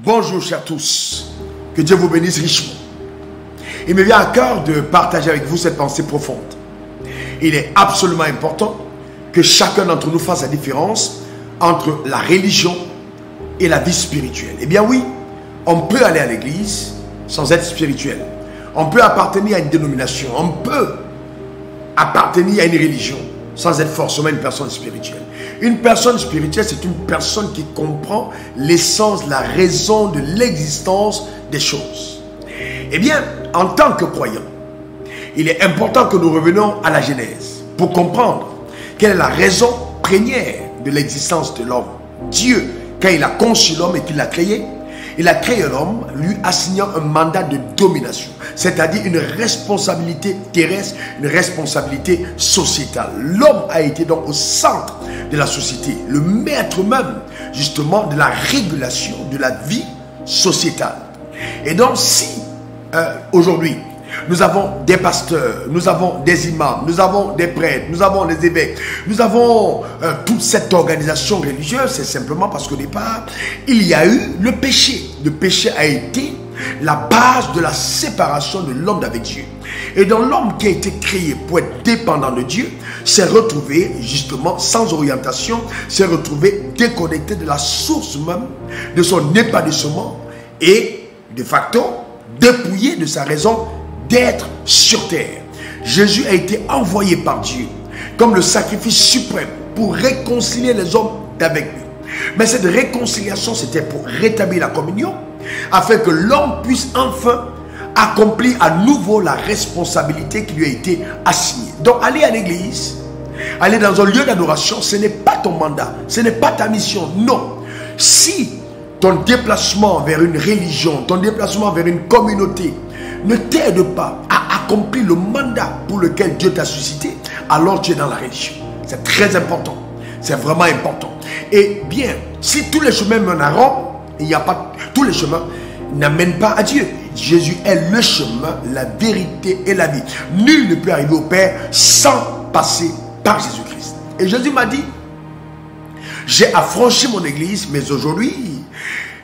Bonjour chers tous, que Dieu vous bénisse richement. Il me vient à cœur de partager avec vous cette pensée profonde. Il est absolument important que chacun d'entre nous fasse la différence entre la religion et la vie spirituelle. Eh bien oui, on peut aller à l'église sans être spirituel. On peut appartenir à une dénomination, on peut appartenir à une religion sans être forcément une personne spirituelle. Une personne spirituelle, c'est une personne qui comprend l'essence, la raison de l'existence des choses. Eh bien, en tant que croyant, il est important que nous revenions à la Genèse pour comprendre quelle est la raison première de l'existence de l'homme. Dieu, quand il a conçu l'homme et qu'il l'a créé, il a créé l'homme, lui assignant un mandat de domination, c'est-à-dire une responsabilité terrestre, une responsabilité sociétale. L'homme a été donc au centre de la société, le maître même justement de la régulation de la vie sociétale. Et donc si aujourd'hui nous avons des pasteurs, nous avons des imams, nous avons des prêtres, nous avons des évêques, nous avons toute cette organisation religieuse, c'est simplement parce qu'au départ, il y a eu le péché. Le péché a été la base de la séparation de l'homme avec Dieu. Et dans l'homme qui a été créé pour être dépendant de Dieu, s'est retrouvé justement sans orientation, s'est retrouvé déconnecté de la source même de son épanouissement et de facto dépouillé de sa raison d'être sur terre. Jésus a été envoyé par Dieu comme le sacrifice suprême pour réconcilier les hommes avec lui. Mais cette réconciliation, c'était pour rétablir la communion, afin que l'homme puisse enfin accomplir à nouveau la responsabilité qui lui a été assignée. Donc aller à l'église, aller dans un lieu d'adoration, ce n'est pas ton mandat, ce n'est pas ta mission, non. Si ton déplacement vers une religion, ton déplacement vers une communauté ne t'aide pas à accomplir le mandat pour lequel Dieu t'a suscité, alors tu es dans la religion. C'est très important. C'est vraiment important. Et bien, si tous les chemins mènent à Rome, il n'y a pas, tous les chemins n'amènent pas à Dieu. Jésus est le chemin, la vérité et la vie. Nul ne peut arriver au Père sans passer par Jésus-Christ. Et Jésus m'a dit, j'ai affranchi mon église, mais aujourd'hui,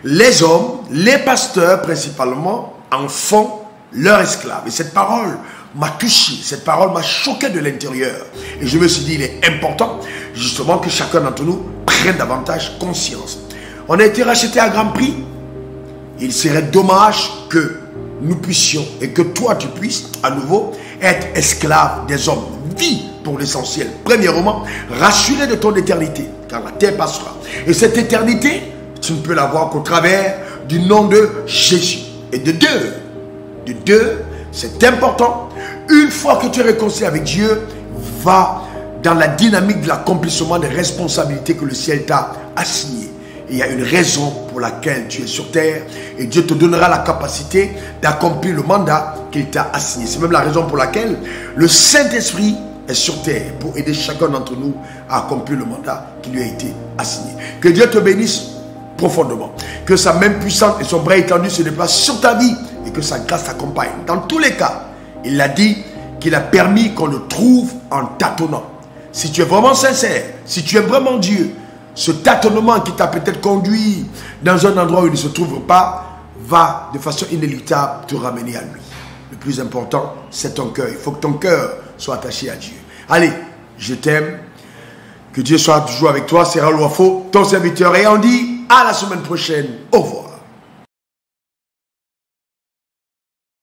les hommes, les pasteurs principalement, en font leur esclave. Et cette parole m'a touché, cette parole m'a choqué de l'intérieur. Et je me suis dit, il est important justement que chacun d'entre nous prenne davantage conscience. On a été racheté à grand prix. Il serait dommage que nous puissions et que toi tu puisses à nouveau être esclave des hommes. Vis pour l'essentiel. Premièrement, rassuré de ton éternité, car la terre passera. Et cette éternité, tu ne peux l'avoir qu'au travers du nom de Jésus. Et de deux, c'est important. Une fois que tu es réconcilié avec Dieu, va dans la dynamique de l'accomplissement des responsabilités que le ciel t'a assignées. Il y a une raison pour laquelle tu es sur terre et Dieu te donnera la capacité d'accomplir le mandat qu'il t'a assigné. C'est même la raison pour laquelle le Saint-Esprit est sur terre pour aider chacun d'entre nous à accomplir le mandat qui lui a été assigné. Que Dieu te bénisse profondément. Que sa main puissante et son bras étendu se déplacent sur ta vie et que sa grâce t'accompagne. Dans tous les cas, il a dit qu'il a permis qu'on le trouve en tâtonnant. Si tu es vraiment sincère, si tu aimes vraiment Dieu, ce tâtonnement qui t'a peut-être conduit dans un endroit où il ne se trouve pas, va de façon inéluctable te ramener à lui. Le plus important, c'est ton cœur. Il faut que ton cœur soit attaché à Dieu. Allez, je t'aime. Que Dieu soit toujours avec toi. C'est Raoul Wafo, ton serviteur. Et on dit à la semaine prochaine. Au revoir.